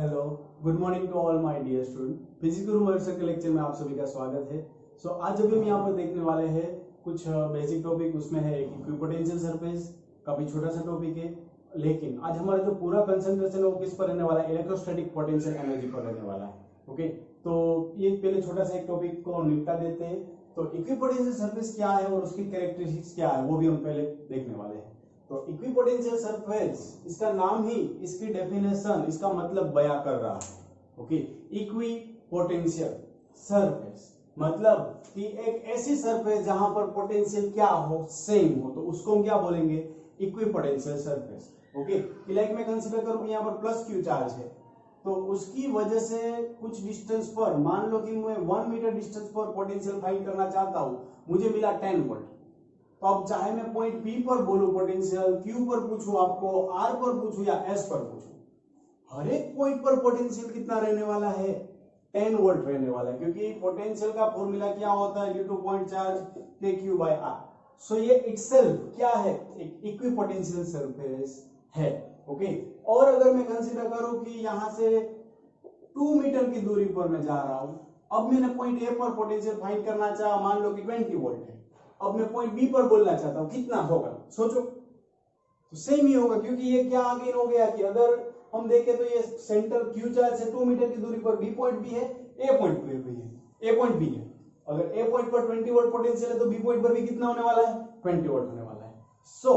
Hello, good morning to all my dear student. Physics Guru Varsha के lecture में आप सभी का स्वागत है। आज अभी हम यहाँ पर देखने वाले हैं कुछ बेसिक टॉपिक। उसमें है एक इक्विपोटेंशियल सरफेस, काफी छोटा सा टॉपिक है, लेकिन आज हमारा जो पूरा कंसंट्रेशन है वो किस पर रहने वाला है? इलेक्ट्रोस्टैटिक पोटेंशियल एनर्जी पर रहने वाला है। ओके, तो ये पहले छोटा सा एक टॉपिक को निपटा देते हैं। तो इक्विपोटेंशियल सरफेस क्या है और उसकी कैरेक्टरिस्टिक्स क्या है वो भी हम पहले देखने वाले हैं। तो इक्विपोटेंशियल सरफेस, इसका नाम ही, इसकी डेफिनेशन, इसका मतलब बयां कर रहा है। ओके, इक्विपोटेंशियल सरफेस मतलब कि एक ऐसी सरफेस जहां पर पोटेंशियल क्या हो, सेम हो, तो उसको हम क्या बोलेंगे? Equipotential surface. ओके, लाइक मैं कंसीडर करूं कि यहाँ पर प्लस क्यू चार्ज है, तो उसकी वजह से कुछ डिस्टेंस पर, मान लो कि मैं 1 मीटर डिस्टेंस पर पोटेंशियल फाइंड करना चाहता हूं, मुझे मिला 10 वोल्ट। तो अब चाहे मैं पॉइंट पी पर बोलूं पोटेंशियल, क्यू पर पूछूं आपको, आर पर पूछूं या एस पर पूछूं, हर एक पॉइंट पर पोटेंशियल कितना रहने वाला है? 10 वोल्ट रहने वाला है, क्योंकि पोटेंशियल का फॉर्मूला क्या होता है? ड्यू टू पॉइंट चार्ज के क्यू बाय आर। सो ये इटसेल्फ क्या है? एक इक्विपोटेंशियल सरफेस है। ओके, और अगर मैं कंसीडर करूं कि यहां से 2 मीटर की दूरी पर मैं जा रहा हूं, अब मैंने पॉइंट ए पर पोटेंशियल फाइंड करना चाहा, मान लो कि 20 वोल्ट है, अब मैं पॉइंट बी पर बोलना चाहता हूं, कितना होगा? सोचो, तो सेम ही होगा, क्योंकि ये क्या आगे हो गया कि अगर हम देखें तो ये सेंटर क्यू चार्ज से 2 मीटर की दूरी पर बी पॉइंट भी है, ए पॉइंट भी है, ए पॉइंट भी है। अगर ए पॉइंट पर 20 वोल्ट पोटेंशियल है तो बी पॉइंट पर भी कितना होने वाला है? 20 वोल्ट होने वाला है। सो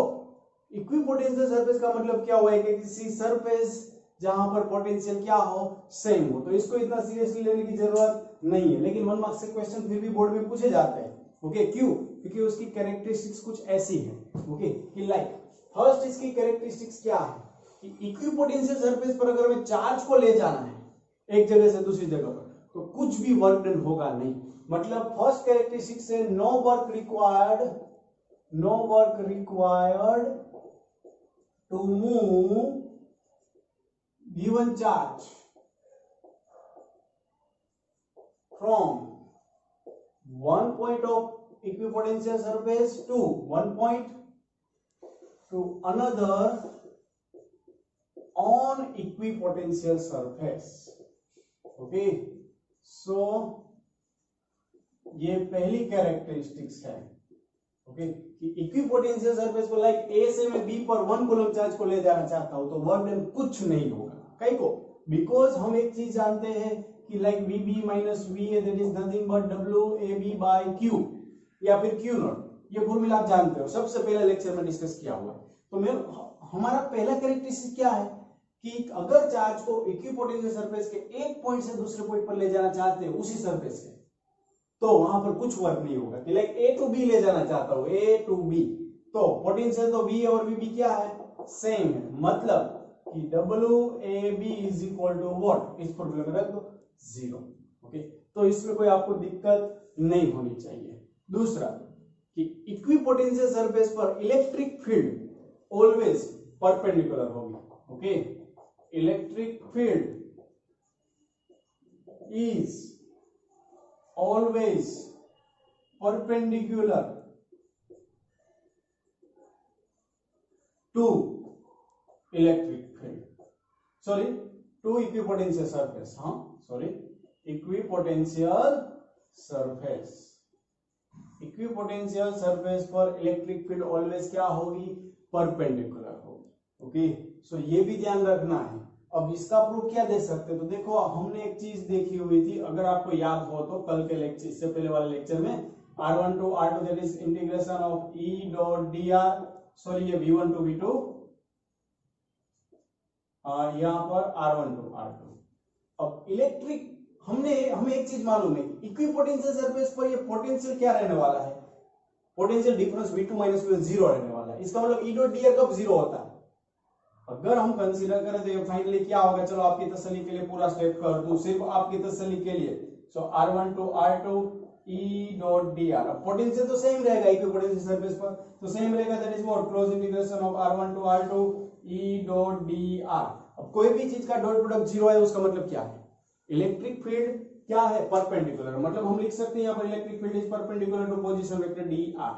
इक्विपोटेंशियल सरफेस का मतलब क्या हुआ है? कि किसी सरफेस जहां पर पोटेंशियल क्या हो, सेम हो। तो इसको इतना सीरियसली लेने की जरूरत नहीं है, लेकिन 1 मार्क्स से क्वेश्चन फिर भी बोर्ड में पूछे जाते हैं। ओके, क्यों? क्योंकि उसकी कैरेक्टरिस्टिक्स कुछ ऐसी है। ओके, कि लाइक फर्स्ट इसकी कैरेक्टरिस्टिक्स क्या है कि इक्विपोटेंशियल सरफेस पर अगर हमें चार्ज को ले जाना है एक जगह से दूसरी जगह पर, तो कुछ भी वर्क डन होगा नहीं। मतलब फर्स्ट कैरेक्टरिस्टिक्स है no work required, no work required to move given charge from one point of equipotential surface to one point to another on equipotential surface. Okay, so ये पहली कैरेक्टरिस्टिक्स है। Okay, कि equipotential surface को like a से मैं B पर 1 coulomb charge को ले जाना चाहता हूं, तो वर्क डन कुछ नहीं होगा। कई को, बिकॉज हम एक चीज जानते हैं कि like V B minus V A, that is nothing but W A B by Q, या फिर क्यू नॉट। ये फॉर्मूला आप जानते हो, सबसे पहले लेक्चर में डिस्कस किया हुआ है। तो मैं, हमारा पहला कैरेक्टरिस्टिक क्या है कि अगर चार्ज को इक्विपोटेंशियल सरफेस के एक पॉइंट से दूसरे पॉइंट पर ले जाना चाहते हैं, उसी सरफेस के, तो वहां पर कुछ वर्क नहीं होगा। कि लाइक ए टू बी ले जाना चाहता हूं, ए टू बी, तो पोटेंशियल तो वी और वी बी क्या है? सेम है। मतलब कि W A B is equal to what? इस फॉर्मूले में रख दो 0। ओके, तो इसमें कोई आपको दिक्कत नहीं होनी चाहिए। दूसरा कि इक्विपोटेंशियल सरफेस पर इलेक्ट्रिक फील्ड ऑलवेज परपेंडिकुलर होगी। Okay, electric field is always perpendicular to electric field, sorry to equipotential surface, हाँ sorry, equipotential surface, equipotential surface पर इलेक्ट्रिक फील्ड ऑलवेज क्या होगी? परपेंडिकुलर होगी। ओके, सो ये भी ध्यान रखना है। अब इसका प्रूफ क्या दे सकते हैं? तो देखो, हमने एक चीज देखी हुई थी, अगर आपको याद हो तो कल के लेक्चर, इससे पहले वाले लेक्चर में, r1 to r2 that is integration of E dot dr, sorry ये v1 to v2, यहां पर r1 to r2। अब इलेक्ट्रिक, हमें एक चीज मालूम है, इक्विपोटेंशियल सरफेस पर ये पोटेंशियल क्या रहने वाला है? Potential difference v2 minus v1 0 रहने वाला है। इसका मतलब E डॉट dr कब 0 होता है? अगर हम कंसीडर करें तो ये फाइनली क्या होगा? चलो आपकी तसल्ली के लिए पूरा स्टेप कर दूं, सिर्फ आपकी तसल्ली के लिए। सो r1 to r2 E dot dr, अब पोटेंशियल तो सेम रहेगा इक्विपोटेंशियल सरफेस पर, तो सेम रहेगा, that is what? Close integration of r1 to r2 E dot dr। अब कोई भी चीज का डॉट प्रोडक्ट 0 है, उसका मतलब क्या है? इलेक्ट्रिक फील्ड क्या है? परपेंडिकुलर। मतलब हम लिख सकते हैं यहाँ पर electric field is perpendicular to position vector dr।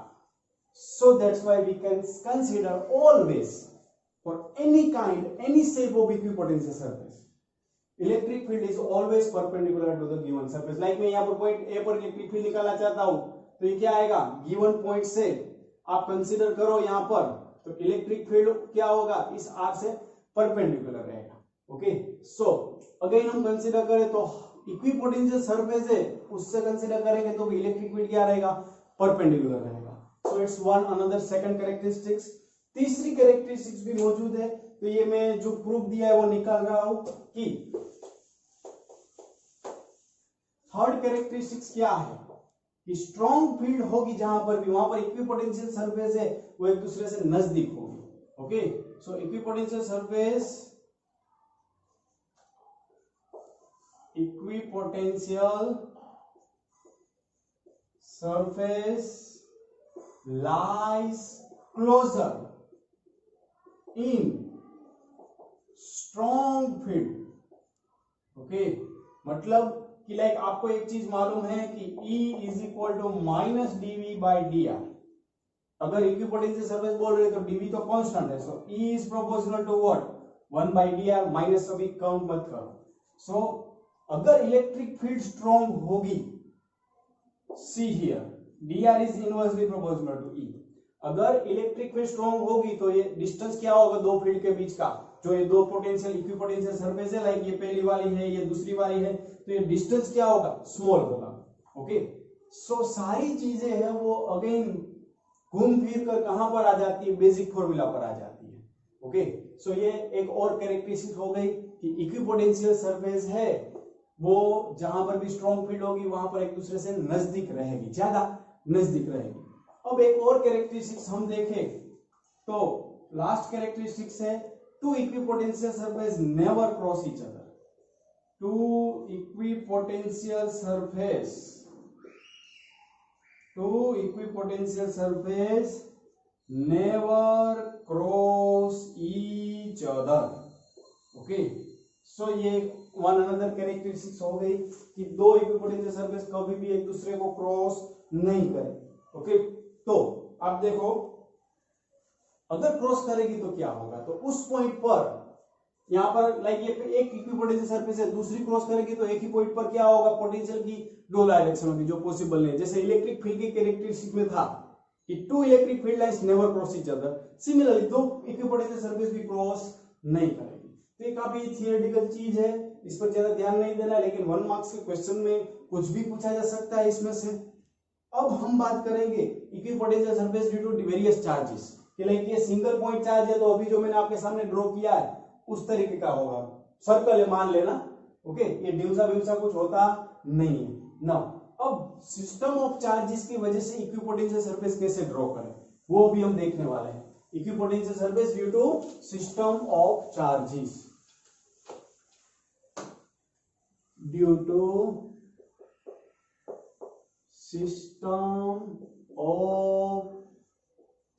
So that's why we can consider always for any kind, any shape of equipotential surface, electric field is always perpendicular to the given surface. Like मैं यहाँ पर point A पर electric field निकालना चाहता हूं, तो ये क्या आएगा, गिवन पॉइंट से आप कंसीडर करो यहाँ पर, तो इलेक्ट्रिक फील्ड क्या होगा, इस आर से परपेंडिकुलर रहेगा। ओके, सो अगेन हम कंसीडर करें तो इक्विपोटेंशियल सरफेस है, उससे कंसीडर करेंगे तो इलेक्ट्रिक फील्ड क्या रहेगा, परपेंडिकुलर रहेगा। So it's one another second characteristics. तीसरी कैरेक्टरिस्टिक्स भी मौजूद है, तो ये मैं जो प्रूफ दिया है वो निकाल रहा हूं कि थर्ड कैरेक्टरिस्टिक्स क्या है कि स्ट्रॉन्ग फील्ड होगी जहां पर भी, वहां पर इक्विपोटेंशियल सरफेस है वो एक दूसरे से नजदीक होगी। Okay, so equipotential surface lies closer in strong field। Okay, मतलब कि लाइक आपको एक चीज मालूम है कि E is equal to minus dV by dr। अगर इक्विपोटेंशियल सरफेस बोल रहे तो dV तो कांस्टेंट है, so E is proportional to what, 1 by dr, minus अभी काउंट मत करो। सो अगर इलेक्ट्रिक फील्ड स्ट्रॉन्ग होगी, see here dr is inversely proportional to E। अगर इलेक्ट्रिक फील्ड स्ट्रॉन्ग होगी तो ये डिस्टेंस क्या होगा दो फील्ड के बीच का, जो ये दो पोटेंशियल इक्विपोटेंशियल सरफेस है, लाइक ये पहली वाली है ये दूसरी वाली है, तो ये डिस्टेंस क्या होगा, स्मॉल होगा। ओके, सो सारी चीजें हैं वो अगेन घूम फिर कर कहां पर आ जाती है, बेसिक फॉर्मूला पर आ जाती है। ओके, सो ये एक और कैरेक्टरिस्टिक हो गई कि इक्विपोटेंशियल सरफेस है वो जहां पर भी स्ट्रॉन्ग फील्ड होगी वहां पर एक दूसरे से नजदीक रहेगी, ज्यादा नजदीक रहेगी। अब एक और कैरेक्टरिस्टिक्स हम देखें तो लास्ट कैरेक्टरिस्टिक्स है two equipotential surface never cross each other. Two equipotential surface never cross each other. Okay, so ये वन अनदर कैरेक्टरिस्टिक्स हो गई कि दो इक्विपोटेंशियल सरफेस कभी भी एक दूसरे को क्रॉस नहीं करे। ओके, तो आप देखो अगर क्रॉस करेगी तो क्या होगा, तो उस पॉइंट पर यहां पर लाइक ये एक इक्विपोटेंशियल सरफेस है, दूसरी क्रॉस करेगी तो एक ही पॉइंट पर क्या होगा, पोटेंशियल की दो डायरेक्शन होगी जो पॉसिबल नहीं है। जैसे इलेक्ट्रिक फील्ड की कैरेक्टरिस्टिक में था कि two electric field lines never cross each other, similarly दो इक्विपोटेंशियल सरफेस भी क्रॉस नहीं करेगी। तो ये काफी थियोरेटिकल चीज है, इस पर ज्यादा ध्यान नहीं देना, लेकिन 1 मार्क्स के क्वेश्चन में कुछ भी पूछा जा सकता है इसमें से। अब हम बात करेंगे equipotential surface due to various charges, कि लाइक ये सिंगल पॉइंट चार्ज है तो अभी जो मैंने आपके सामने ड्रॉ किया है उस तरीके का होगा, सर्कल है मान लेना। ओके, ये ड्यूसा कुछ होता नहीं है ना। अब सिस्टम ऑफ चार्जेस की वजह से इक्विपोटेंशियल सरफेस कैसे ड्रॉ करें वो भी हम देखने वाले हैं। Equipotential surface due to system of charges, due to system of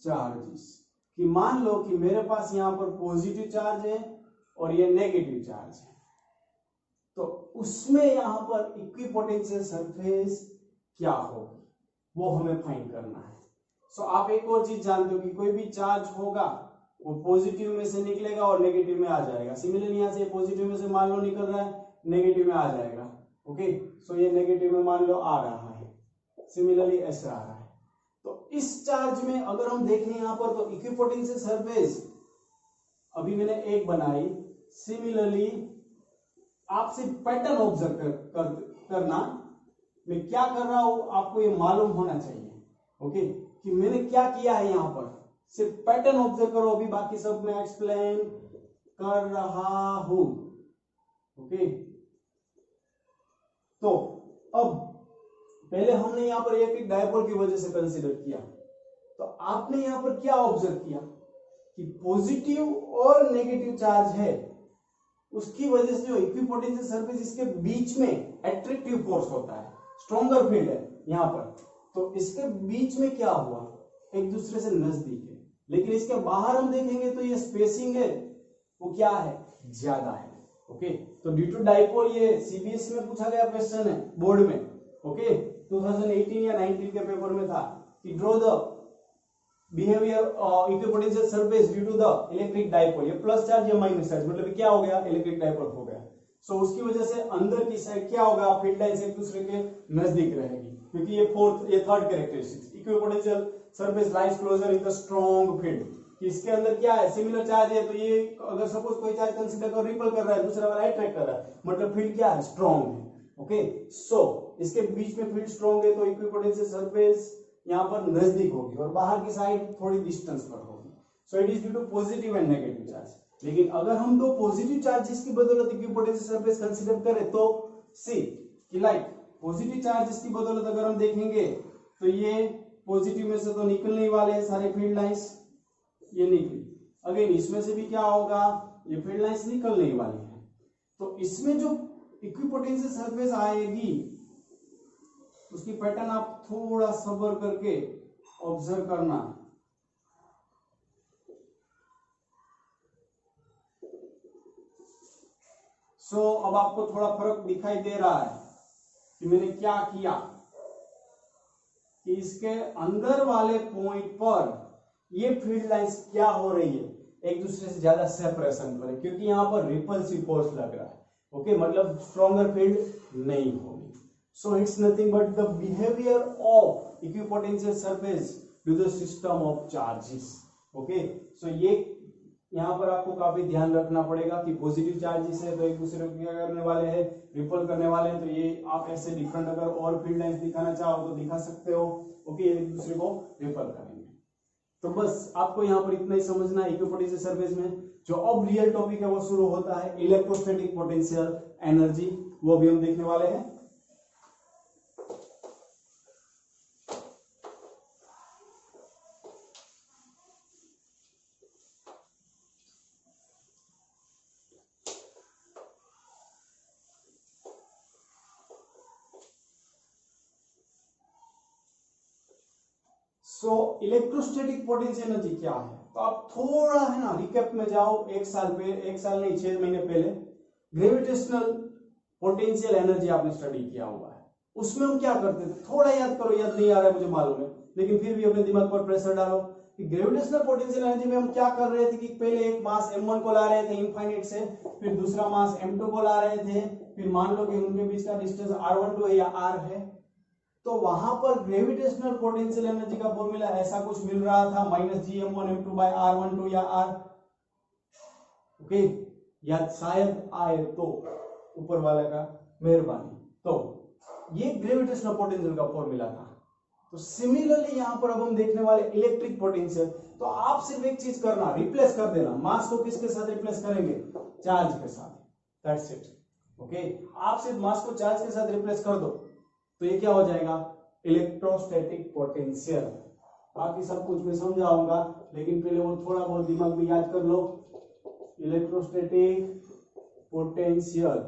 charges, कि मान लो कि मेरे पास यहां पर पॉजिटिव चार्ज है और ये नेगेटिव चार्ज है, तो उसमें यहां पर इक्विपोटेंशियल सरफेस क्या होगी वो हमें फाइंड करना है। सो आप एक और चीज जानते हो कि कोई भी चार्ज होगा वो पॉजिटिव में से निकलेगा और नेगेटिव में आ जाएगा। सिमिलरली यहां से पॉजिटिव में से मान लो निकल रहा है, नेगेटिव में आ जाएगा। ओके, सो ये नेगेटिव में मान लो आ रहा है, सिमिलरली ऐसे आ रहा है। तो इस चार्ज में अगर हम देखें यहां पर तो इक्विपोटेंशियल सरफेस अभी मैंने एक बनाई, सिमिलरली आप सिर्फ पैटर्न ऑब्जर्व करना, मैं क्या कर रहा हूं आपको ये मालूम होना चाहिए। ओके, कि मैंने क्या किया है यहां पर, सिर्फ पैटर्न ऑब्जर्व करो, अभी बाकी सब मैं एक्सप्लेन कर रहा हूं। ओके, तो अब पहले हमने यहां पर इलेक्ट्रिक डायपोल की वजह से कंसीडर किया, तो आपने यहां पर क्या ऑब्जर्व किया कि पॉजिटिव और नेगेटिव चार्ज है, उसकी वजह से जो इक्विपोटेंशियल सरफेस इसके बीच में एट्रैक्टिव फोर्स होता है, स्ट्रॉन्गर फील्ड है यहां पर, तो इसके बीच में क्या हुआ, एक दूसरे से नजदीक है। लेकिन इसके बाहर हम देखेंगे तो ये स्पेसिंग है वो क्या है, ज्यादा है। ओके, तो ड्यू टू डाइपोल, ये सीबीएसई में पूछा गया क्वेश्चन है बोर्ड में। ओके, 2018 या 19 के पेपर में था कि draw the behaviour equipotential surface due to the electric dipole. ये प्लस चार्ज या माइनस चार्ज, मतलब क्या हो गया, इलेक्ट्रिक डाइपोल हो गया। सो उसकी वजह से अंदर की साइड क्या होगा, फील्ड लाइंस एक दूसरे के नजदीक रहेगी, क्योंकि ये third characteristics, equipotential surface lies closer in the strong field. इसके अंदर क्या है, सिमिलर चार्ज है, तो ये अगर सपोज कोई चार्ज कंसीडर कर रिपल कर रहा है, दूसरा वाला अट्रैक्ट कर रहा है, मतलब फील्ड क्या है, स्ट्रॉन्ग है। ओके, सो इसके बीच में फील्ड स्ट्रॉन्ग है, तो इक्विपोटेंशियल सरफेस यहाँ पर नजदीक होगी और बाहर की साइड थोड़ी डिस्टेंस पर होगी। So it is due to positive and negative charge. लेकिन अगर हम दो पॉजिटिव चार्जेस की बदौलत इक्विपोटेंशियल सरफेस कंसीडर करें तो सी कि लाइक पॉजिटिव चार्जेस की बदौलत अगर हम देखेंगे तो ये पॉजिटिव में से तो निकलने ही वाले हैं सारे फील्ड लाइंस, ये निकली। अगेन इसमें से भी क्या होगा, ये फील्ड लाइंस निकलने ही वाली है। तो इसमें जो इक्विपोटेंशियल सरफेस आएगी उसकी पैटर्न आप थोड़ा सब्र करके ऑब्जर्व करना। अब आपको थोड़ा फर्क दिखाई दे रहा है कि मैंने क्या किया कि इसके अंदर वाले पॉइंट पर ये फील्ड लाइंस क्या हो रही है, एक दूसरे से ज्यादा सेपरेशन पर है, क्योंकि यहां पर रिपल्सिव फोर्स लग रहा है। ओके, मतलब स्ट्रॉन्गर फील्ड नहीं होगी। So it's nothing but the behaviour of equipotential surface to the system of charges. Okay, so ये यहाँ पर आपको काफी ध्यान रखना पड़ेगा कि पॉजिटिव चार्जेस है तो एक दूसरे को क्या करने वाले हैं, रिपल करने वाले हैं। तो ये आप ऐसे डिफरेंट अगर और फील्ड लाइंस दिखाना चाहो तो दिखा सकते हो। ओके, एक दूसरे को रिपल करेंगे। तो बस आपको यहाँ पर इतना ही समझना है इक्विपोटेंशियल सरफेस में। जो अब रियल टॉपिक है वो शुरू होता है इलेक्ट्रोस्टैटिक पोटेंशियल एनर्जी, वो भी हम देखने वाले हैं। इलेक्ट्रोस्टैटिक पोटेंशियल एनर्जी क्या है, तो आप थोड़ा है ना रिकैप में जाओ, एक साल नहीं 6 महीने पहले ग्रेविटेशनल पोटेंशियल एनर्जी आपने स्टडी किया हुआ है। उसमें हम क्या करते थे, थोड़ा याद करो, याद नहीं आ रहा है मुझे मालूम है, लेकिन फिर भी अपने दिमाग पर प्रेशर डालो कि ग्रेविटेशनल पोटेंशियल एनर्जी में हम क्या कर रहे थे कि पहले एक मास m1 को ला रहे थे इनफाइनाइट से, फिर दूसरा मास m2 को ला रहे थे, फिर मान लो कि उनके बीच का डिस्टेंस r12 है या r है, तो वहां पर ग्रेविटेशनल पोटेंशियल एनर्जी का फॉर्मूला ऐसा कुछ मिल रहा था -gm1m2 by r12 या r। ओके, या शायद आए तो ऊपर वाले का मेहरबानी। तो ये ग्रेविटेशनल पोटेंशियल का फॉर्मूला था। तो सिमिलरली यहां पर अब हम देखने वाले इलेक्ट्रिक पोटेंशियल। तो आप सिर्फ एक चीज करना, रिप्लेस कर देना, मास को किसके साथ रिप्लेस करेंगे, चार्ज के साथ, दैट्स इट। ओके, आप सिर्फ मास को चार्ज के साथ रिप्लेस कर दो तो ये क्या हो जाएगा, इलेक्ट्रोस्टैटिक पोटेंशियल। बाकी सब कुछ मैं समझाऊंगा, लेकिन पहले वो थोड़ा बहुत दिमाग में याद कर लो, इलेक्ट्रोस्टैटिक पोटेंशियल।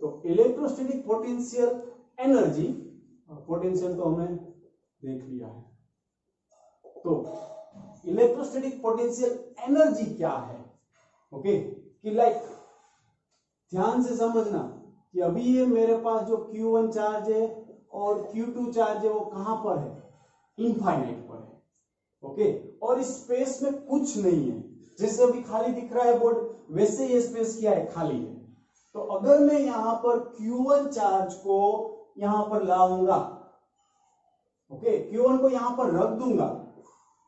तो इलेक्ट्रोस्टैटिक पोटेंशियल एनर्जी, पोटेंशियल तो हमने देख लिया है, तो इलेक्ट्रोस्टैटिक पोटेंशियल एनर्जी क्या है। ओके, कि लाइक ध्यान से समझना कि अभी ये मेरे पास जो Q1 चार्ज है और Q2 चार्ज है वो कहां पर है, इनफाइनाइट पर है। ओके, और इस स्पेस में कुछ नहीं है, जैसे अभी खाली दिख रहा है बोर्ड, वैसे ये स्पेस क्या है, खाली है। तो अगर मैं यहां पर Q1 चार्ज को यहां पर लाऊंगा, ओके, Q1 को यहां पर रख दूंगा,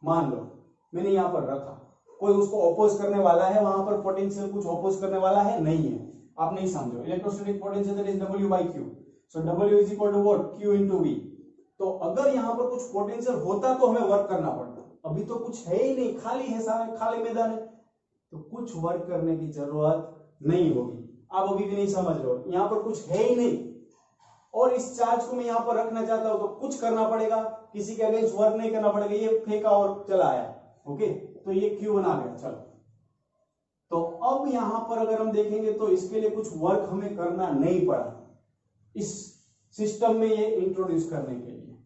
मान लो मैंने यहां पर रखा, कोई उसको अपोज करने वाला है, वहां पर पोटेंशियल कुछ अपोज करने वाला है नहीं है, आप नहीं समझो। Electrostatic potential that is W by Q, so W is equal to what, Q into V। तो अगर यहां पर कुछ पोटेंशियल होता तो हमें वर्क करना पड़ता, अभी तो कुछ है ही नहीं, खाली है, सारा खाली मैदान है, तो कुछ वर्क करने की जरूरत नहीं होगी। आप अभी भी नहीं समझ रहे हो, यहां पर कुछ है ही नहीं और इस चार्ज को मैं यहां पर रखना चाहता हूं तो कुछ करना पड़ेगा, किसी के अगेंस्ट वर्क नहीं करना पड़ेगा, ये फेंका और चला आया। ओके, तो ये Q1 आ गया। चलो, तो अब यहां पर अगर हम देखेंगे तो इसके लिए कुछ वर्क हमें करना नहीं पड़ा इस सिस्टम में ये इंट्रोड्यूस करने के लिए।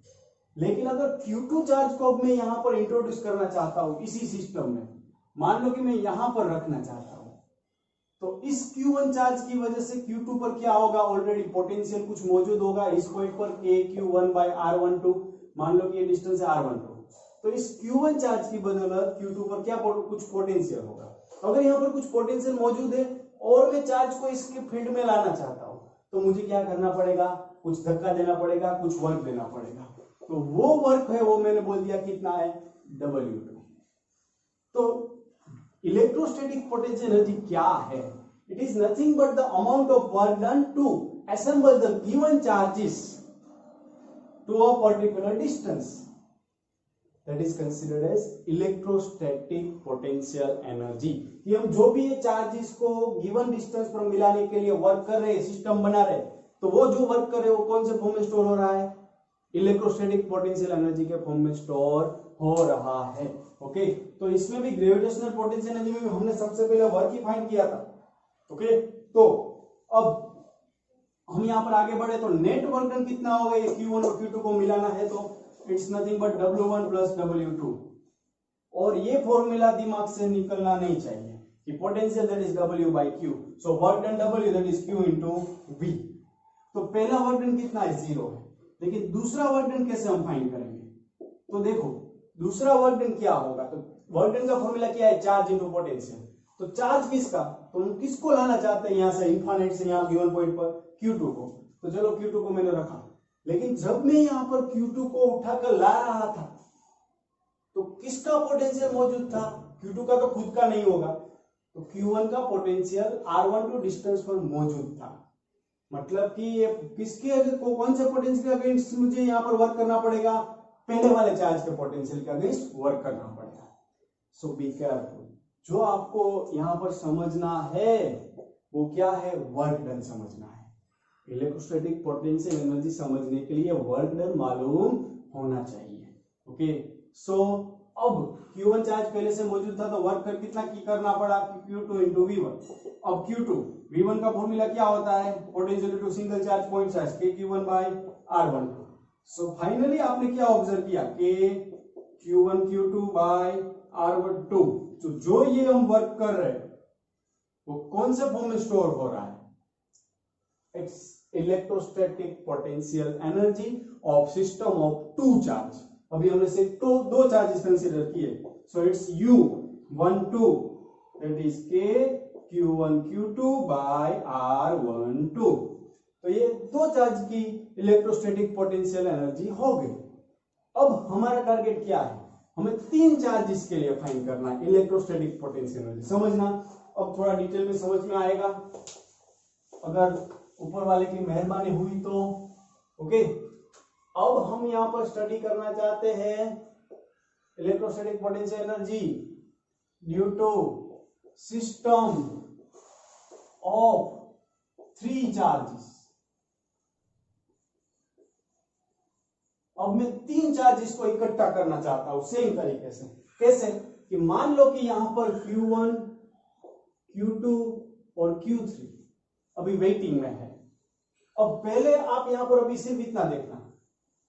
लेकिन अगर Q2 चार्ज को अब मैं यहां पर इंट्रोड्यूस करना चाहता हूं इसी सिस्टम में, मान लो कि मैं यहां पर रखना चाहता हूं, तो इस Q1 चार्ज की वजह से Q2 पर क्या होगा, ऑलरेडी पोटेंशियल कुछ मौजूद होगा इस पॉइंट पर, KQ1 by R12, मान लो कि ये डिस्टेंस है R12, तो इस Q1 चार्ज की बदौलत Q2 पर क्या कुछ पोटेंशियल होगा। अगर यहाँ पर कुछ पोटेंशियल मौजूद है और मैं चार्ज को इसके फील्ड में लाना चाहता हूं, तो मुझे क्या करना पड़ेगा, कुछ धक्का देना पड़ेगा, कुछ वर्क देना पड़ेगा। तो वो वर्क है वो मैंने बोल दिया कितना है, W2। तो इलेक्ट्रोस्टैटिक पोटेंशियल एनर्जी क्या है? It is nothing but the amount of work done to assemble the given charges to a particular distance. That is considered as electrostatic potential energy। कि हम जो भी ये चार्जेस को गिवन डिस्टेंस पर मिलाने के लिए वर्क कर रहे हैं, सिस्टम बना रहे हैं, तो वो जो वर्क कर रहे हैं वो कौन से फॉर्म में स्टोर हो रहा है, इलेक्ट्रोस्टैटिक पोटेंशियल एनर्जी के फॉर्म में स्टोर हो रहा है। ओके, तो इसमें भी ग्रेविटेशनल पोटेंशियल एनर्जी में हमने सबसे पहले वर्क ही फाइंड किया था। ओके, तो अब हम यहां पर आगे बढ़े तो नेट वर्क डन कितना होगा, ये Q1 और Q2 को मिलाना है तो it's nothing but W1 plus W2। और ये फॉर्मूला दिमाग से निकलना नहीं चाहिए कि potential that is W by Q, so work done W that is Q into V। तो पहला वर्क डन कितना है, 0 है। लेकिन दूसरा वर्क डन कैसे हम फाइंड करेंगे, तो देखो दूसरा वर्क डन क्या होगा, तो वर्क डन का फॉर्मूला क्या है, चार्ज इंटू पोटेंशियल। तो चार्ज किसका, तो हम किसको लाना चाहते हैं यहां से, इनफाइनाइट से यहां गिवन पॉइंट पर Q2 को। तो चलो Q2 को मैंने रखा, लेकिन जब मैं यहां पर Q2 को उठाकर ला रहा था तो किसका पोटेंशियल मौजूद था, Q2 का तो खुद का नहीं होगा, तो Q1 का पोटेंशियल R12 डिस्टेंस पर मौजूद था। मतलब कि ये किसके कौन से पोटेंशियल के अगेंस्ट मुझे यहां पर वर्क करना पड़ेगा, पहले वाले चार्ज के पोटेंशियल के अगेंस्ट वर्क करना पड़ेगा। सो बी केयरफुल, जो आपको यहां पर समझना है वो क्या है, वर्क डन समझना है। इलेक्ट्रोस्टैटिक पोटेंशियल एनर्जी समझने के लिए वर्क डन मालूम होना चाहिए। ओके, सो अब Q1 चार्ज पहले से मौजूद था तो वर्क कर कितना की करना पड़ा, Q2 इंटू V1। अब Q2 V1 का फॉर्मूला क्या होता है, potential to single charge point charge KQ1 by R12। So finally आपने क्या ऑब्जर्व किया, Q1 Q2 बाय R12। तो जो ये हम वर्क कर रहे हैं वो कौन से फॉर्म में स्टोर हो रहा है, it's electrostatic potential energy of system of two charge. अभी हमने सिर्फ दो चार्जेस कंसीडर किए, so it's U12 that is Q1 Q2 by R12। तो ये दो चार्ज की इलेक्ट्रोस्टैटिक पोटेंशियल एनर्जी हो गई। अब हमारा टारगेट क्या है, हमें तीन चार्जेस के लिए फाइंड करना है इलेक्ट्रोस्टैटिक पोटेंशियल एनर्जी। समझना, अब थोड़ा डिटेल में समझ में आएगा अगर ऊपर वाले की मेहरबानी हुई तो। ओके, अब हम यहां पर स्टडी करना चाहते हैं electrostatic potential energy due to system of three charges. अब मैं तीन चार्जेस को इकट्ठा करना चाहता हूं सेम तरीके से। कैसे, कि मान लो कि यहां पर Q1 Q2 और Q3 अभी वेटिंग में है। अब पहले आप यहां पर अभी सिर्फ इतना देखना,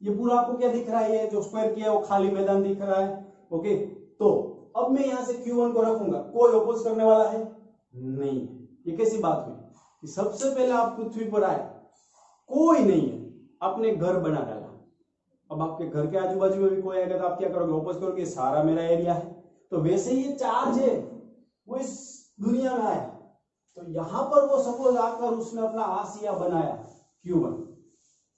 ये पूरा आपको क्या दिख रहा है, ये जो स्क्वायर किया है वो खाली मैदान दिख रहा है। ओके, तो अब मैं यहां से Q1 को रखूंगा, कोई अपोज करने वाला है नहीं। ये कैसी बात हुई कि सबसे पहले आप पृथ्वी पर आए, कोई नहीं है, आपने घर बना डाला। अब आपके घर के आजू बाजू में भी कोई आएगा तो आप क्या करोगे, अपोज करोगे, सारा मेरा एरिया है। तो वैसे ही ये चार्ज है वो इस दुनिया में आया, तो यहां पर वो सपोज आकर उसने अपना आसिया बनाया Q1,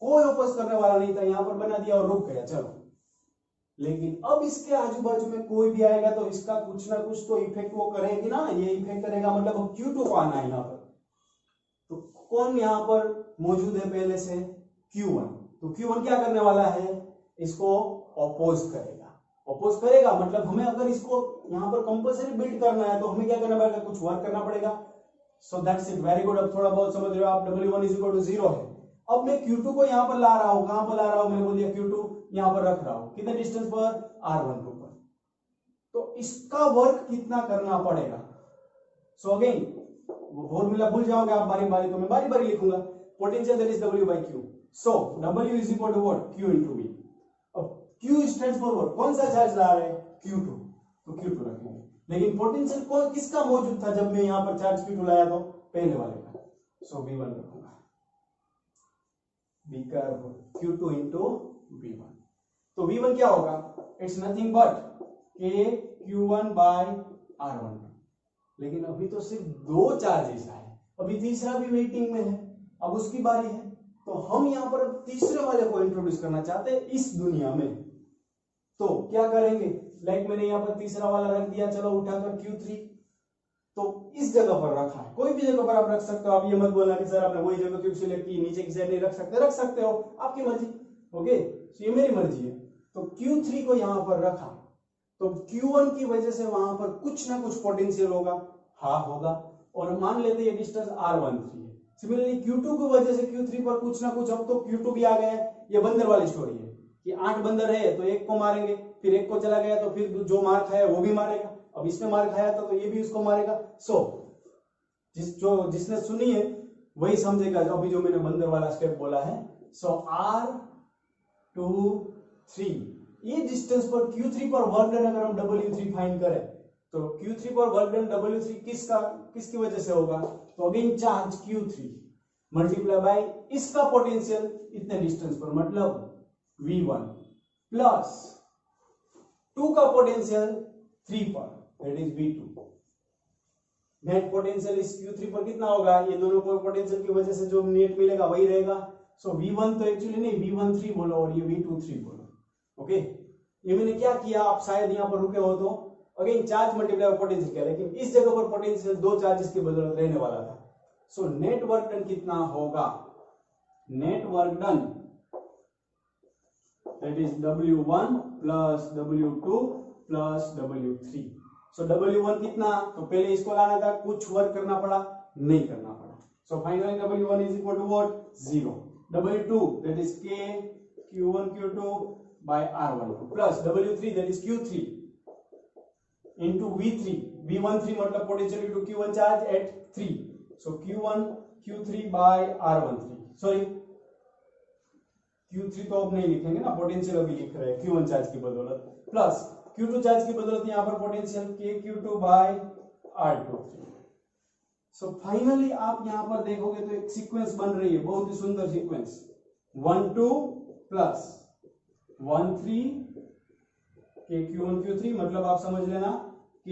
कोई अपोज करने वाला नहीं था, यहां पर बना दिया और रुक गया, चलो। लेकिन अब इसके आजू बाजू में कोई भी आएगा तो इसका कुछ ना कुछ तो इफेक्ट वो करेगी ना, ये इफेक्ट करेगा, मतलब Q2 को आना है यहां पर। तो कौन यहां पर मौजूद है पहले से, Q1। तो Q1 क्या करने वाला है, इसको अपोज करेगा। अपोज करेगा मतलब हमें अगर इसको यहां पर कंपल्सरी बिल्ड करना है तो हमें क्या करना पड़ेगा, कुछ वर्क करना पड़ेगा। सो दैट्स इट, वेरी गुड। अब थोड़ा बहुत समझ रहे हो आप, W1 = 0 है। अब मैं Q2 को यहां पर ला रहा हूं, कहां पर ला रहा हूं, मैंने बोल दिया Q2 यहां पर रख रहा हूं, कितने डिस्टेंस पर, R12 पर। तो इसका वर्क कितना करना पड़ेगा, सो अगेन वो फॉर्मूला भूल जाओगे आप बारी बारी, तो मैं बारी बारी लिखूंगा। Potential that is W by Q, so W = what, Q into V। अब Q स्टैंड्स फॉर व्हाट, कौन सा चार्ज ला रहे हैं, Q2, तो Q2 रखेंगे। लेकिन पोटेंशियल कौन किसका मौजूद था जब मैं यहां पर चार्ज Q2 लाया, तो पहले वाले का, सो V1 रखूंगा। Be careful, Q2 into V1। तो V1 क्या होगा, it's nothing but KQ1 by R12। लेकिन अभी तो सिर्फ 2 चार्जेस आए, अभी तीसरा भी वेटिंग में है, अब उसकी बारी है। तो हम यहाँ पर अब तीसरे वाले को इंट्रोड्यूस करना चाहते हैं इस दुनिया में। तो क्या करेंगे, लाइक मैंने यहाँ पर तीसरा वाला रख दिया, चलो उठाकर Q3, तो इस जगह पर रखा है, कोई भी जगह पर आप रख सकते हो। आप ये मत बोलना कि सर आपने वही जगह क्यों सिलेक्ट की, नीचे की साइड नहीं रख सकते, रख सकते हो, आपकी मर्जी। ओके, तो ये मेरी मर्जी है। तो Q3 को यहाँ पर रखा, तो Q1 की वजह से वहां पर कुछ ना कुछ पोटेंशियल होगा, हाँ होगा, और मान लेते हैं डिस्टेंस R13 है। सिमिलरली Q2 की वजह से Q3 पर कुछ ना कुछ, अब तो Q2 भी आ गया है, ये बंदर वाली स्टोरी है कि 8 बंदर है तो एक को मारेंगे, फिर एक को चला गया तो फिर जो मार खाया वो भी मारेगा, अब इसने मार खाया था तो ये भी उसको मारेगा। जिसने सुनी है वही समझेगा, अभी जो मैंने बंदर वाला स्टेप बोला है। R23 ये डिस्टेंस पर Q3 पर वर्क डन अगर हम W3 फाइंड करें तो Q3 पर वर्क डन W3 किसकी वजह से होगा, तो again charge Q3 multiply by इसका पोटेंशियल इतने डिस्टेंस पर, मतलब V1 प्लस 2 का पोटेंशियल 3 पर, that is V2। Net potential इस Q3 पर कितना होगा, ये दोनों को पोटेंशियल की वजह से जो नेट मिलेगा वही रहेगा। सो V1 तो एक्चुअली नहीं, V13 बोलो और ये V23 बोलो। ओके, ये मैंने क्या किया, आप शायद यहाँ पर रुके हो तो अगेन चार्ज मल्टीप्लाई पोटेंशियल किया, लेकिन इस जगह पर पोटेंशियल 2 चार्जेस की बदौलत रहने वाला था। सो नेट वर्क डन कितना होगा, net work done that is W1 plus W2 plus W3। So W1 कितना, तो पहले इसको लाना था, कुछ वर्क करना पड़ा, नहीं करना पड़ा। So finally W1 is equal to what, 0। W2 that is K Q1 Q2 by R12 plus W3 that is Q3 into V3, V13 मतलब potential into Q1 charge at 3, so Q1 Q3 by R13, sorry Q3 तो अब नहीं लिखेंगे ना, potential अभी लिख रहे हैं Q1 चार्ज की बदौलत, प्लस Q2 चार्ज की बदौलत यहाँ पर potential K Q2 by R23। So finally आप यहाँ पर देखोगे तो एक सीक्वेंस बन रही है, बहुत ही सुंदर sequence, 1 2 plus 1 3 K Q1 Q3, मतलब आप समझ लेना K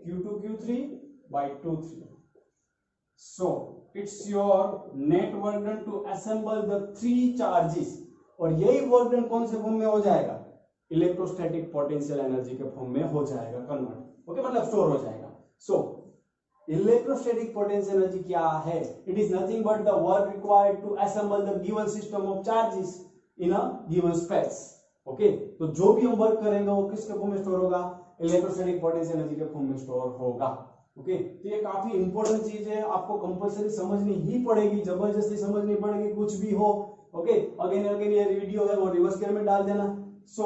Q2 Q3 by 2 3। So it's your net work done to assemble the 3 charges, और यही वर्क डन कौन से फॉर्म में हो जाएगा, इलेक्ट्रोस्टैटिक पोटेंशियल एनर्जी के फॉर्म में हो जाएगा कन्वर्ट। ओके, मतलब स्टोर हो जाएगा। सो इलेक्ट्रोस्टैटिक पोटेंशियल एनर्जी क्या है, it is nothing but the work required to assemble the given system of charges in a given space. Okay, तो जो भी हम वर्क करेंगे वो किसके फॉर्म में स्टोर होगा, इलेक्ट्रोस्टैटिक पोटेंशियल एनर्जी के फॉर्म में स्टोर होगा। ओके, तो ये काफी इंपॉर्टेंट चीज है, आपको कंपल्सरी समझनी ही पड़ेगी, जबरदस्ती समझनी पड़ेगी, कुछ भी हो। ओके, अगेन अगेन ये वीडियो है वो रिवर्स गियर में डाल देना। सो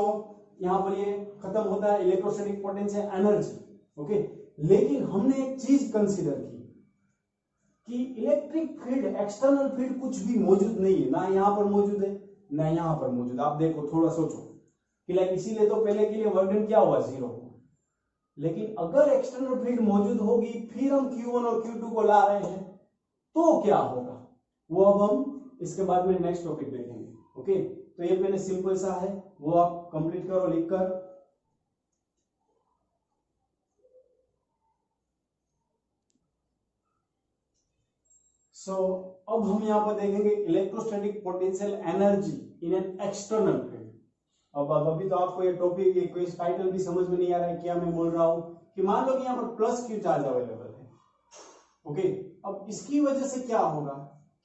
यहाँ पर ये खत्म होता है इलेक्ट्रोस्टैटिक पोटेंशियल एनर्जी। ओके, लेकिन हमने एक चीज कंसीडर की कि इलेक्ट्रिक फील्ड, एक्सटर्नल फील्ड कुछ भी मौजूद नहीं है, ना यहाँ पर मौजूद है ना यहाँ पर मौजूद। आप देखो, थोड़ा सोचो कि लाइक इसीलिए तो पहले के लिए वर्क डन क्या हुआ, 0। लेकिन अगर एक्सटर्नल फील्ड मौजूद होगी, फिर हम Q1 और Q2 को ला रहे हैं, तो क्या होगा, वो अब हम इसके बाद में नेक्स्ट टॉपिक देखेंगे। ओके, तो ये मैंने सिंपल सा है, वो आप कंप्लीट करो लिखकर। सो अब हम यहाँ पर देखेंगे electrostatic potential energy in an external field. अब अभी तो आपको ये टॉपिक, ये कोई टाइटल भी समझ में नहीं आ रहा है क्या मैं बोल रहा हूं, कि मान लो कि यहाँ पर प्लस Q चार्ज अवेलेबल है। ओके, अब इसकी वजह से क्या होगा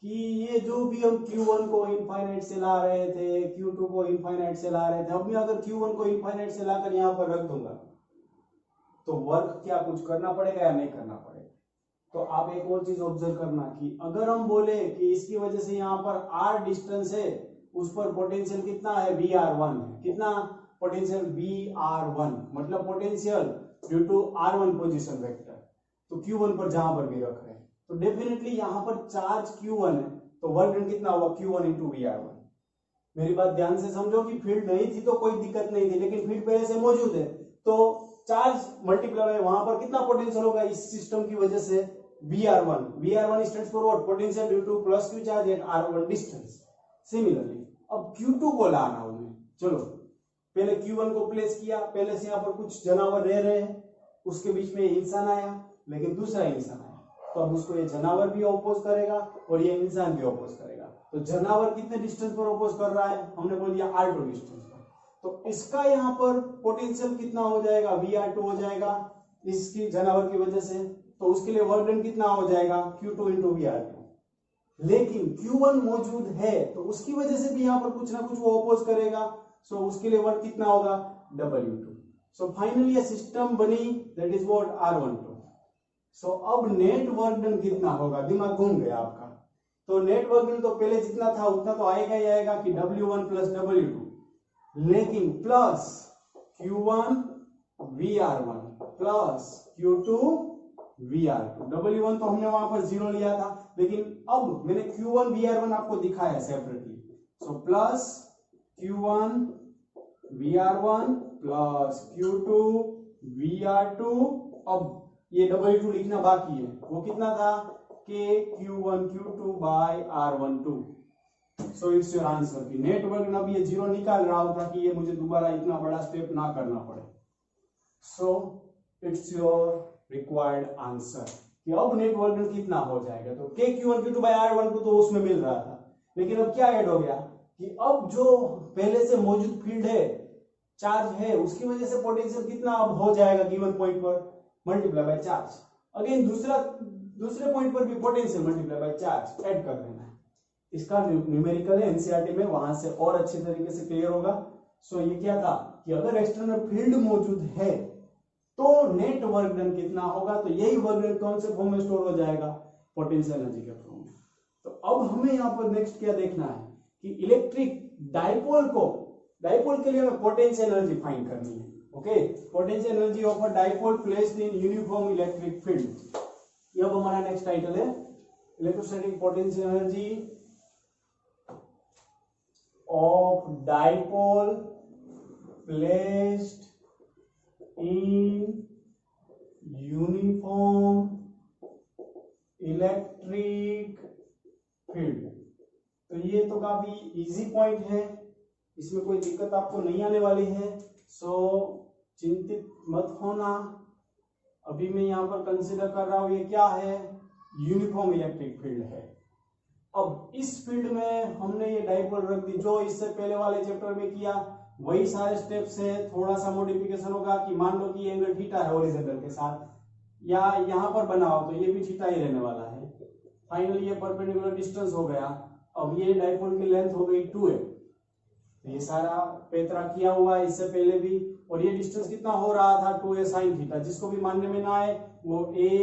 कि ये जो भी हम Q1 को इनफाइनाइट से ला रहे थे, Q2 को इनफाइनाइट से ला रहे थे, अब मैं अगर Q1 को इनफाइनाइट से लाकर यहाँ पर रख दूंगा तो वर्क क्या कुछ करना पड़ेगा या नहीं करना पड़ेगा। तो आप एक और चीज ऑब्जर्व करना कि अगर हम बोले कि इसकी वजह से यहाँ पर R डिस्टेंस है, उस पर पोटेंशियल कितना है, VR1 है, कितना पोटेंशियल VR1, मतलब potential due to R1 position vector, तो Q1 पर जहां पर भी रख रहे हैं, तो डेफिनेटली यहां पर चार्ज Q1 है, तो वर्क डन कितना हुआ, Q1 इंटू VR1। मेरी बात ध्यान से समझो कि फील्ड नहीं थी तो कोई दिक्कत नहीं थी, लेकिन फील्ड पहले से मौजूद है, तो चार्ज मल्टीप्लाई वहां पर कितना पोटेंशियल होगा इस सिस्टम की वजह से, VR1 stands for what, potential due two plus Q charge at R1 distance. Similarly अब Q2 को लाना हूं, चलो पहले Q1 को प्लेस किया, पहले से यहाँ पर कुछ जानवर रह रहे हैं, उसके बीच में इंसान आया, लेकिन दूसरा इंसान है, तो अब उसको ये जनावर भी ऑपोज करेगा और ये इंसान भी ऑपोज करेगा। तो जनावर कितने डिस्टेंस पर ऑपोज कर रहा है, हमने बोल दिया r2 डिस्टेंस पर, तो इसका यहाँ पर पोटेंशियल कितना हो जाएगा, Vr2 हो जाएगा इसकी जनावर की वजह से, तो उसके लिए वर्क डन कितना हो जाएगा, Q2 into Vr2। लेकिन Q1 मौजूद है तो उसकी वजह से भी यहाँ पर कुछ ना कुछ वो ऑपोज करेगा, सो उसके लिए वर्क कितना होगा, W2। सो फाइनली ये सिस्टम बनी, दैट इज व्हाट, R12। सो अब नेट वर्क डन कितना होगा, दिमाग घूम गया आपका, तो नेट वर्क डन तो पहले जितना था उतना तो आएगा ही आएगा कि W1 प्लस W2, लेकिन plus Q1 VR1 plus Q2 VR2। W1 तो हमने वहां पर 0 लिया था, लेकिन अब मैंने Q1 VR1 आपको दिखाया separately, so plus Q1 VR1 plus Q2 VR2। अब ये W2 लिखना बाकी है, वो कितना था, K Q1 Q2 by R12। So it's your answer कि नेट वर्क अब ये 0 निकाल रहा होता कि ये मुझे दोबारा इतना बड़ा स्टेप ना करना पड़े। So it's your required answer कि अब नेट वर्क डन कितना हो जाएगा, तो K Q1 Q2 by R12 तो उसमें मिल रहा था, लेकिन अब क्या ऐड हो गया कि अब जो पहले से मौजूद फील्ड है, चार्ज है, उसकी वजह से पोटेंशियल कितना अब हो जाएगा गिवन पॉइंट पर, मल्टीप्लाई बाय चार्ज। अगेन दूसरे पॉइंट पर भी potential multiply by charge add कर देना है। इसका न्यूमेरिकल है एनसीईआरटी में, वहां से और अच्छे तरीके से क्लियर होगा। सो ये क्या था कि अगर एक्सटर्नल फील्ड मौजूद है तो नेट वर्क डन कितना होगा, तो यही वर्क डन कौन से फॉर्म में स्टोर हो जाएगा, पोटेंशियल एनर्जी के फॉर्म में। तो अब हमें यहाँ पर नेक्स्ट क्या देखना है कि इलेक्ट्रिक डाइपोल के लिए हमें पोटेंशियल एनर्जी फाइंड करनी है। Okay, potential energy of a dipole placed in uniform electric field, ये अब हमारा नेक्स्ट टाइटल है, electrostatic potential energy of dipole placed in uniform electric field। तो ये तो काफी इजी पॉइंट है, इसमें कोई दिक्कत आपको नहीं आने वाली है, सो चिंतित मत होना। अभी मैं यहाँ पर कंसीडर कर रहा हूं ये क्या है, यूनिफॉर्म इलेक्ट्रिक फील्ड है। अब इस फील्ड में हमने ये डाइपोल रख दी, जो इससे पहले वाले चैप्टर में किया वही सारे स्टेप्स है, थोड़ा सा मॉडिफिकेशन होगा कि मान लो कि ये एंगल थीटा है हॉरिजॉन्टल के साथ, या यहाँ पर बनाओ तो ये भी थीटा ही रहने वाला है। फाइनली ये परपेंडिकुलर डिस्टेंस हो गया, अब ये डाइपोल की लेंथ हो गई 2a, तो ये सारा पैतरा किया हुआ है इससे पहले भी, और ये डिस्टेंस कितना हो रहा था 2a sin थीटा। जिसको भी मानने में ना आए वो a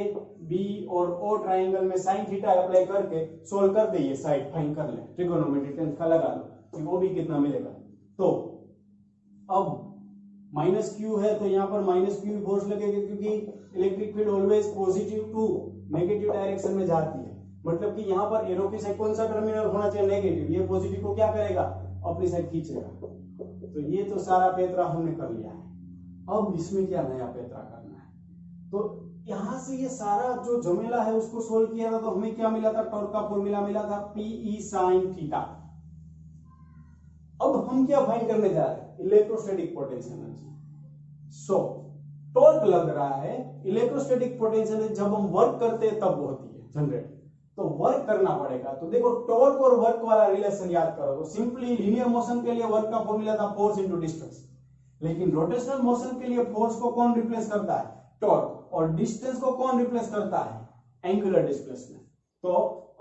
b और o ट्राइंगल में sin थीटा अप्लाई करके सोल्व कर दे, ये साइड फाइंड कर ले, ट्रिगोनोमेट्री 10th का लगा लो कि वो भी कितना मिलेगा। तो अब माइनस क्यू है तो यहाँ पर माइनस क्यू फोर्स लगेगा, क्योंकि electric field always positive to negative direction में जाती है, मतलब कि यहाँ पर एरो की साइड कौन सा टर्मिनल होना चाहिए, नेगेटिव, ये पॉजिटिव को क्या करेगा, अपनी साइड खींचेगा। तो ये तो सारा पैतरा हमने कर लिया है, अब इसमें क्या नया पैतरा करना है। तो यहाँ से ये सारा जो झमेला है उसको सोल्व किया था, तो हमें क्या मिला था, टॉर्क का फॉर्मूला मिला था PE sin थीटा। अब हम क्या फाइंड करने जा रहे हैं, इलेक्ट्रोस्टैटिक पोटेंशियल एनर्जी। सो टॉर्क लग रहा है, इलेक्ट्रोस्टैटिक पोटेंशियल एनर्जी जब हम वर्क करते हैं तब होती है जनरेट, तो वर्क करना पड़ेगा। तो देखो टॉर्क और वर्क वाला रिलेशन याद करो, तो सिंपली लीनियर मोशन के लिए वर्क का फॉर्मूला था फोर्स इनटू डिस्टेंस, लेकिन रोटेशनल मोशन के लिए फोर्स को कौन रिप्लेस करता है, टॉर्क, और डिस्टेंस को कौन रिप्लेस करता है, एंगुलर डिस्प्लेसमेंट। तो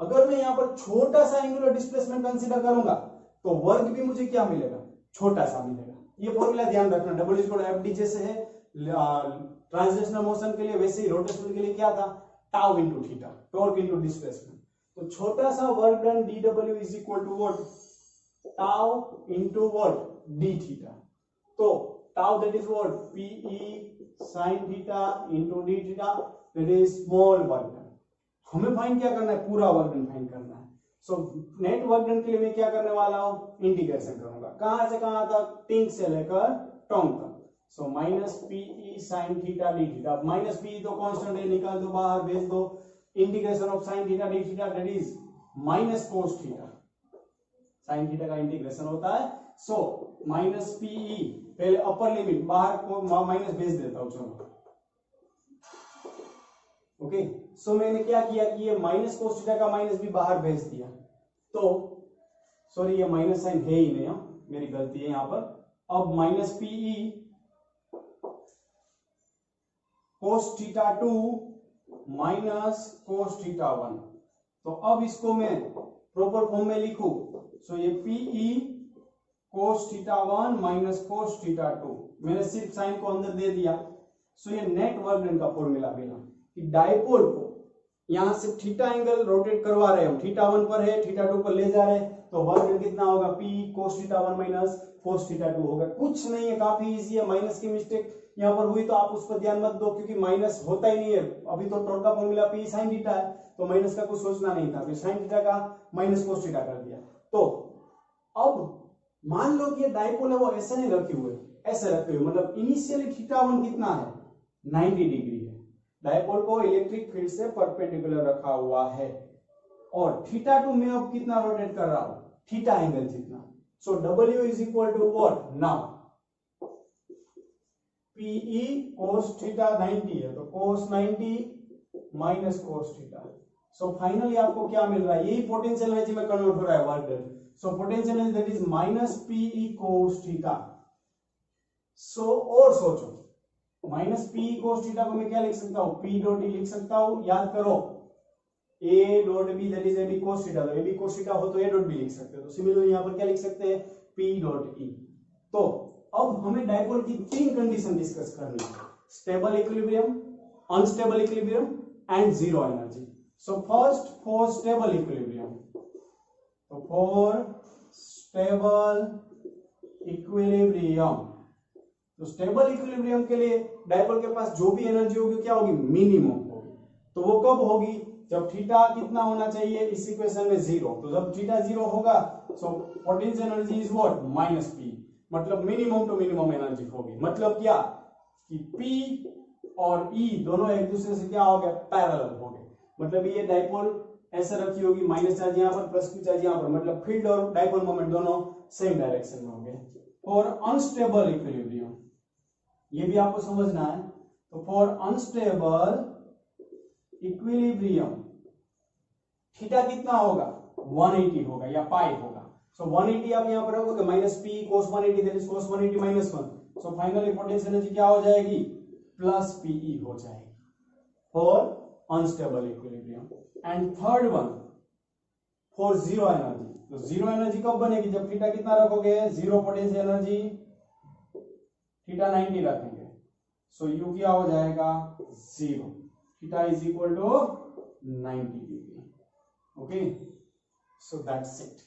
अगर मैं यहाँ पर छोटा सा एंगुलर डिस्प्लेसमेंट कंसीडर करूंगा तो वर्क भी मुझे क्या मिलेगा, छोटा सा मिलेगा। ये फॉर्मूला ध्यान रखना, W=FD जैसे है ट्रांसलेशनल मोशन के लिए, वैसे ही रोटेशनल के लिए क्या था, tau into theta, torque into displacement. तो छोटा सा work done dW is equal to what, tau into what, d theta. तो tau that is what, PE sin theta into d theta, that is small work done. हमें find क्या करना है, पूरा work done find करना है। So net work done के लिए मैं क्या करने वाला हूं, इंटीग्रेशन करूंगा, कहां से कहां तक, टिंक से लेकर टोंग तक। So minus PE sin theta d theta, minus PE तो कांस्टेंट है, निकाल दो बाहर, भेज दो, integration of sin theta d theta that is minus cos theta, sin theta का इंटीग्रेशन होता है। सो माइनस PE, पहले अपर लिमिट, बाहर को माइनस भेज देता हूं, चलो ओके, सो मैंने क्या किया कि ये माइनस कोस थीटा का माइनस भी बाहर भेज दिया, तो सॉरी ये माइनस साइन है ही नहीं, मेरी गलती है यहाँ पर। अब minus PE cos theta 2 minus cos theta 1, तो अब इसको मैं प्रॉपर फॉर्म में लिखूं, सो ये PE cos theta 1 minus cos theta 2, मैंने सिर्फ साइन को अंदर दे दिया। सो ये नेट वर्क डन का फॉर्मूला मिला कि डायपोल को यहां से थीटा एंगल रोटेट करवा रहे हम, थीटा 1 पर है, थीटा 2 पर ले जा रहे हैं, तो वर्क डन कितना होगा, P cos theta 1 minus cos theta 2 होगा। कुछ नहीं है, काफी इजी है। माइनस की मिस्टेक यहाँ पर हुई तो आप उस पर ध्यान मत दो, क्योंकि माइनस होता ही नहीं है। अभी तो टॉर्क का फॉर्मूला पी साइन थीटा है, तो माइनस का कुछ सोचना नहीं था, फिर साइन थीटा का माइनस कोस थीटा कर दिया। तो अब मान लो कि ये डायपोल है वो ऐसे नहीं रखे हुए, ऐसे रखे हुए, मतलब इनिशियली थीटा 1 कितना है, 90 डिग्री है। डायपोल को इलेक्ट्रिक फील्ड से परपेंडिकुलर रखा हुआ है, और थीटा 2 में अब कितना रोटेट कर रहा हूं, थीटा एंगल जितना। So W is equal to what, now PE cos theta 90 है, तो cos 90 minus cos theta. So finally आपको क्या मिल रहा है, यही पोटेंशियल एनर्जी में कन्वर्ट हो रहा है work done. So potential energy that is minus PE cos theta. So और सोचो, माइनस PE cos थीटा को मैं क्या लिख सकता हूं, P डॉट E लिख सकता हूं, याद करो A dot B that is AB cos theta, तो AB cos थीटा हो तो A डॉट B लिख सकते हो, तो सिमिलरली यहां पर क्या लिख सकते हैं, P डॉट E। तो अब हमें डायपोल की 3 कंडीशन डिस्कस करनी है, stable equilibrium, unstable equilibrium and zero energy. So first for stable equilibrium, तो फॉर स्टेबल इक्विलिब्रियम, तो स्टेबल इक्विलिब्रियम के लिए डायपोल के पास जो भी एनर्जी होगी क्या होगी, मिनिमम होगी। तो वो कब होगी, जब थीटा कितना होना चाहिए इस इक्वेशन में 0, तो जब थीटा 0 होगा, सो potential energy is what, minus P, मतलब मिनिमम टू मिनिमम एनर्जी होगी। मतलब क्या कि P और E दोनों एक दूसरे से क्या हो गए, पैरेलल हो गए। मतलब ये डायपोल ऐसे रखी होगी, माइनस चार्ज यहाँ पर प्लस Q चार्ज यहाँ पर, मतलब फील्ड और डायपोल मोमेंट दोनों सेम डायरेक्शन में हो गए। और अनस्टेबल इक्विलिब्रियम, ये भी आपको समझना है। तो फॉर अनस्टेबल इक्विलिब्रियम थीटा कितना होगा, 180 होगा या पाई होगा। सो 180 आप यहां पर रखोगे, minus P cos 180 that is cos 180 minus 1। So finally potential energy क्या हो जाएगी, प्लस PE हो जाएगी for unstable equilibrium. And third one for zero energy, तो जीरो एनर्जी कब बनेगी, जब थीटा कितना रखोगे, जीरो पोटेंशियल एनर्जी, थीटा 90 रखेंगे, सो U क्या हो जाएगा, 0, theta is equal to 90 degree. Okay, so that's it.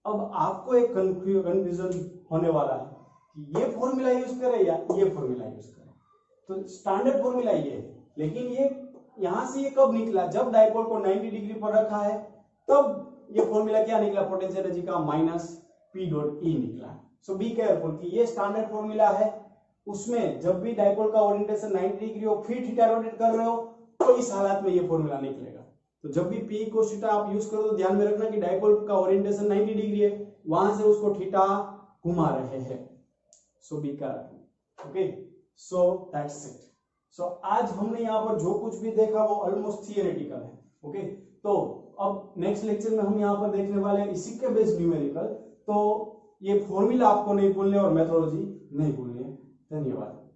अब आपको एक कंफ्यूजन होने वाला है कि ये फॉर्मूला यूज करें या ये फॉर्मूला यूज करें। तो स्टैंडर्ड फॉर्मूला ये है, लेकिन ये यहां से ये कब निकला, जब डायपोल को 90 डिग्री पर रखा है तब ये फॉर्मूला क्या निकला, पोटेंशियल एनर्जी का माइनस P डॉट E निकला। सो बी केयरफुल कि ये स्टैंडर्ड फॉर्मूला है, उसमें जब भी डायपोल का ओरिएंटेशन 90 डिग्री हो, फिर थीटा रोटेट कर रहे हो, तो इस हालत में ये फॉर्मूला निकलेगा। तो जब भी P cos थीटा आप यूज करो तो ध्यान में रखना कि डायपोल का ओरिएंटेशन 90 डिग्री है, वहां से उसको थीटा घुमा रहे हैं। So be careful. Okay, so that's it. So आज हमने यहाँ पर जो कुछ भी देखा वो ऑलमोस्ट थियोरेटिकल है। ओके, तो अब नेक्स्ट लेक्चर में हम यहाँ पर देखने वाले हैं इसी के बेस्ड न्यूमेरिकल। तो ये फॉर्मूला आपको नहीं भूलने और मेथोडोलॉजी नहीं भूलनी है। धन्यवाद।